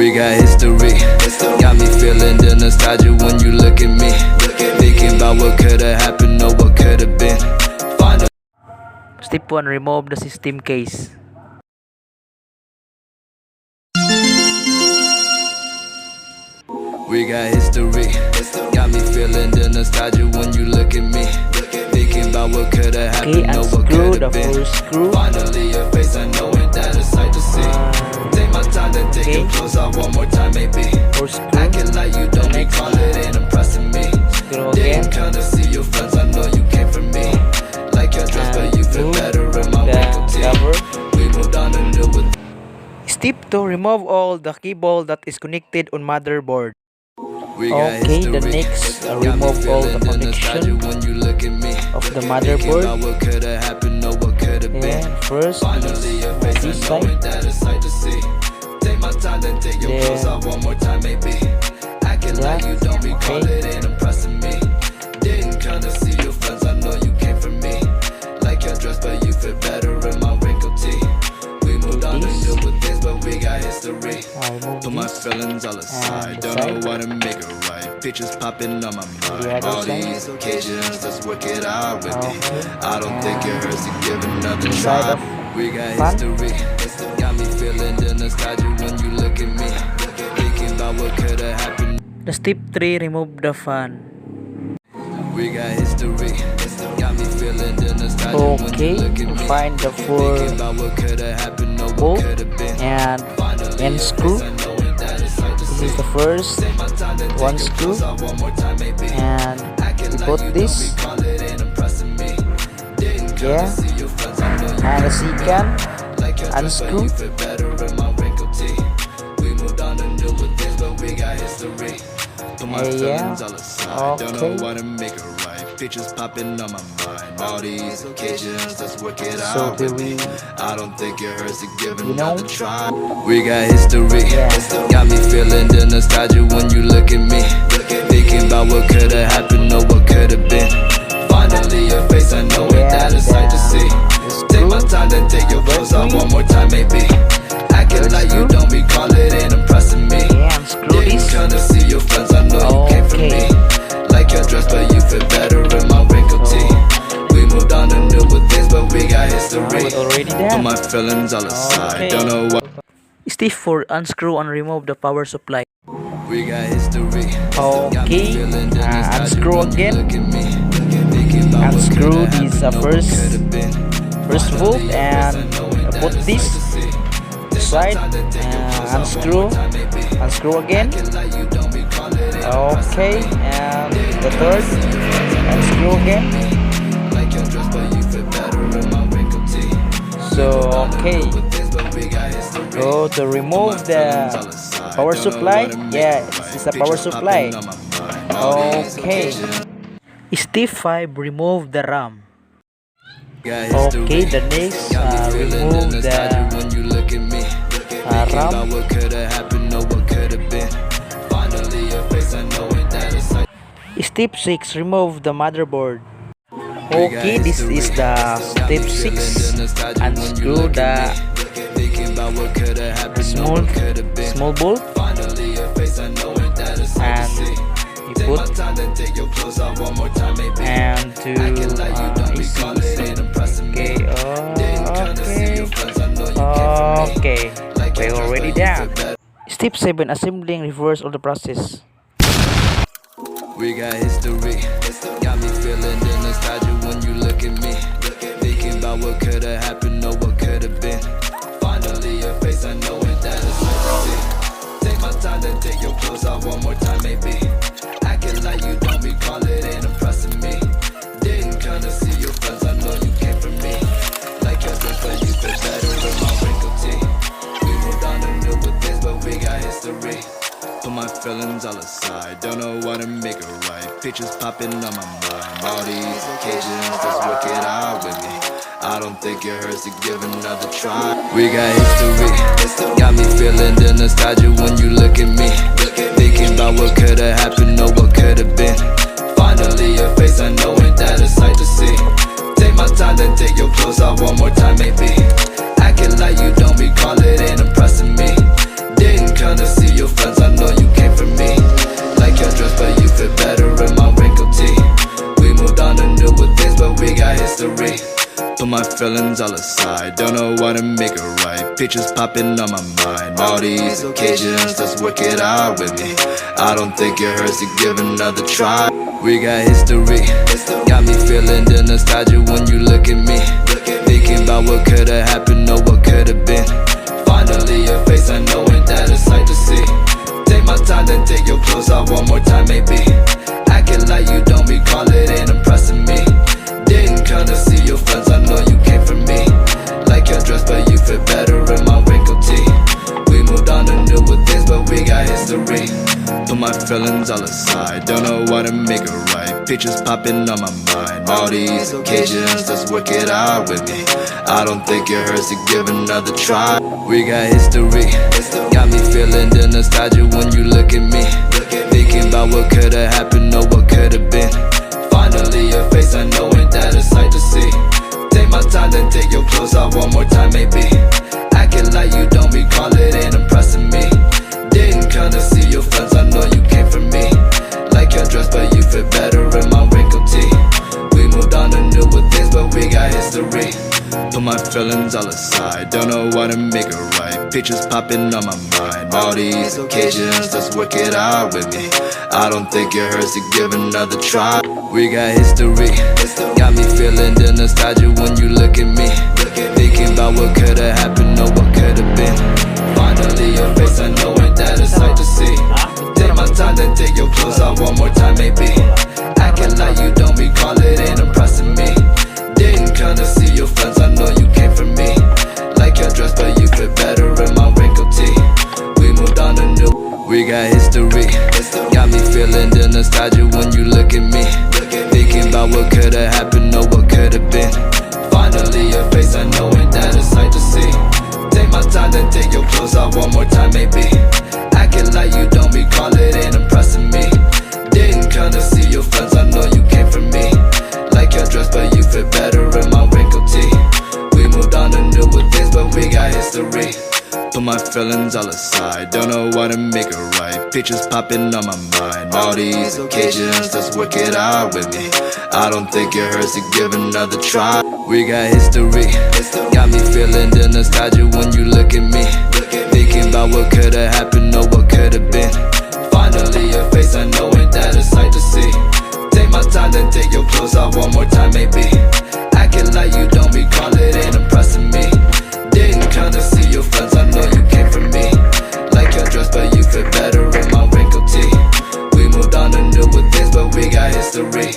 We got history. Got me feeling the nostalgia when you look at me. Thinking about what could've happened or what could've been. Finally. Step 1. Remove the system case. We got history. Got me feeling the nostalgia when you look at me. Thinking about what could've Okay, happened or what unscrew the could've been. first screw. Finally your face, I know it, that a sight to see. Take my time, then take your clothes off one more time, maybe. First screw. Acting like you don't recall it, ain't impressing me. Screw again. Didn't kinda see your friends, I know you came from me. Like your dress, but you fit Move better in my the wrinkled tee. cover. We moved on and deal with. Step 2. Remove all the cable that is connected on motherboard. We got Okay, the history. next, Got me remove all the feeling nostalgia connection when you look at me. of the Thinking motherboard. about what could've happened or what could've been. And first, Finally your face, I this know side. it, that a sight to see. Take my time, then take your clothes Then off one more time, maybe. Acting like you don't recall okay. it, ain't impressing me. Didn't kinda see your friends, I know you came from me. Like your dress, but you fit better in my wrinkled tee. We moved on and deal with things, but we got history. I remove Put my this. feelings all aside, And don't the know side. what to make it right. Pictures popping on my The mind. other All side. these occasions, let's work it out with me. Okay. I don't think it hurts to give another The side try. of We got fan. history. Got me feeling the nostalgia when you look at me. Thinking about what could've happened. The step 3. Remove the fan. We got history. Got me feeling the nostalgia when Okay, you look at me. find the Thinking four about what could've happened or bolt what could've been. and Finally, end your screw. face, I know it, that a sight to This see. is the first Take my time, then take one your screw, clothes off one more time, maybe. and Acting we like put you this. don't recall it, ain't impressing me. Didn't kinda Yeah. see your friends, I know you And the came from me. second Like your dress, but unscrew. you fit better in my wrinkled tee. We moved on and deal with things, but we got history. Put my Yeah. feelings all aside, don't know Okay. what to make it right. Pictures popping on my mind. All these occasions, let's work it So out do with me. we, I don't think it hurts to give you know? another try. We got history. Yeah. Got me feeling the nostalgia when you look at me. Thinking about what could've happened or what could've been. Finally your face, I know it, that a sight to see. Take my time, then take your clothes off one more time, maybe. Acting like you don't recall it, ain't impressing me. Yeah, unscrew Didn't this. kinda see your friends, I know you came from Okay. me. Like your dress, but you fit better in my wrinkled tee. We moved on and deal with things, but we got history. It's already Put done. my feelings all aside, Okay. don't know what. Step 4. Unscrew and remove the power supply. We got history. Got me Okay, feeling the nostalgia unscrew when you again. look at me. Thinking about what Unscrew could've this happened or what first could've been. bolt Finally, your face, and I know it, put that a this sight to see. Take my side time, then take your and clothes off one unscrew. more time, maybe. Unscrew again. Acting like you don't recall it, ain't impressing Okay, me. and the third. Unscrew again. Like your dress, but you fit better in my wrinkled tee. So okay, With things, but we got history. go to remove the power supply. Yeah, this is a power supply. Okay. Step 5. Remove the RAM. Okay, the next, remove the RAM. Step 6. Remove the motherboard. Okay, this is the step 6. Unscrew the small bolt and you put and to okay, we're already done. Step 7. Assembling. Reverse all the process. We got history. Got me feeling the nostalgia when you look at me. Thinking about what could've happened or what could've been. Finally your face, I know it, that a sight to see. Take my time, then take your clothes off one more time, maybe. Acting like you don't recall it, ain't impressing me. Didn't kinda see your friends, I know you came from me. Like your dress, but you fit better in my wrinkled tee. We moved on and deal with things, but we got history. Put my feelings all aside, don't know what to make it right. Pictures popping on my mind. All these occasions, let's work it out with me. I don't think it hurts to give another try. We got history. Got me feeling the nostalgia when you look at me. Thinking about what could've happened or what could've been. Finally your face, I know it, that a sight to see. Take my time, then take your clothes off one more time, maybe. Acting like you don't recall it, ain't impressing me. Didn't kinda see feelings all aside, don't know what to make it right. Pictures popping on my mind. All these occasions, let's work it out with me. I don't think it hurts to give another try. We got history, got me feeling the nostalgia when you look at me. Thinking about what could've happened or what could've been. Finally your face, I know ain't that a sight to see. Take my time, then take your clothes off one more time maybe. Acting like you don't recall it, ain't impressing me. Didn't come to see your friends, I know you came for me. Like your dress, but you fit better in my wrinkled tee. We moved on to newer things, but we got history. Put my feelings all aside, don't know what to make it right. Pictures popping on my mind. All these occasions, let's work it out with me. I don't think it hurts to give another try. We got history, got me feeling the nostalgia when you look at me. Thinking about what could've happened or what could've been. Finally your face, I know ain't that a sight to see. Take my time, then take your clothes off one more time maybe. Acting like you don't recall it, ain't impressing me. Didn't come to see your friends, I know you came for me. Like your dress, but you fit better in my wrinkled tee. We moved on to newer things, but we got history. Put my feelings all aside, don't know what to make it right. Pictures popping on my mind. All these occasions, let's work it out with me. I don't think it hurts to give another try. We got history, got me feeling the nostalgia when you look at me. Thinking about what could've happened or what could've been. Finally your face, I know ain't that a sight to see. Take my time, then take your clothes off one more time maybe. Acting like you don't recall it, ain't impressing me. Didn't come to see your friends, I know you came for me. Like your dress, but you fit better in my wrinkled tee. We moved on to new. We got history, got me feeling the nostalgia when you look at me. Thinking about what could've happened or what could've been. Finally your face, I know ain't that a sight to see. Take my time, then take your clothes off one more time maybe. Acting like you don't recall it, ain't impressing me. Didn't come to see your friends, I know you came for me. Like your dress, but you fit better in my wrinkled tee. We moved on to newer things, but we got history. Put my feelings all aside, don't know what to make it right. Pictures popping on my mind. All these occasions, let's work it out with me. I don't think it hurts to give another try. We got history, got me feeling the nostalgia when you look at me. Thinking about what could've happened or what could've been. Finally your face, I know ain't that a sight to see. Take my time, then take your clothes off one more time maybe. Acting like you don't recall it, ain't impressing me. Didn't come to see your friends, I know you came for me. Like your dress, but you fit better in my wrinkled tee. We moved on to newer things, but we got history.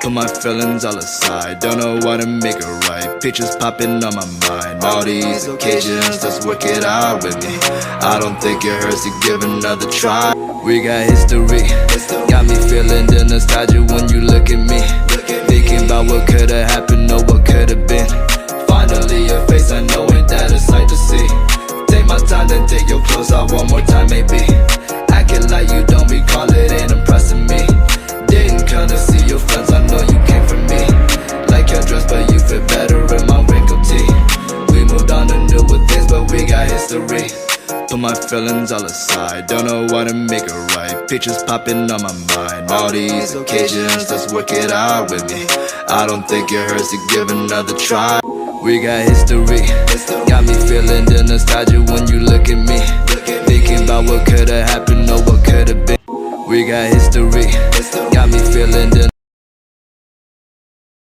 Put my feelings all aside, don't know what to make it right. Pictures popping on my mind. All these occasions, let's work it out with me. I don't think it hurts to give another try. We got history, got me feeling the nostalgia when you look at me. Thinking about what could've happened or what could've been. Finally your face, I know ain't that a sight to see. Take my time, then take your clothes off one more time maybe. Acting like you don't recall it, ain't impressing me. Didn't come to see your friends, I know you came for me. Like your dress, but you fit better in my wrinkled tee. We moved on to newer things, but we got history. Put my feelings all aside, don't know what to make it right. Pictures popping on my mind. All these occasions, let's work it out with me. I don't think it hurts to give another try. We got history, got me feeling the nostalgia when you look at me. Thinking about what could've happened or what could've been. We got history, got me feeling the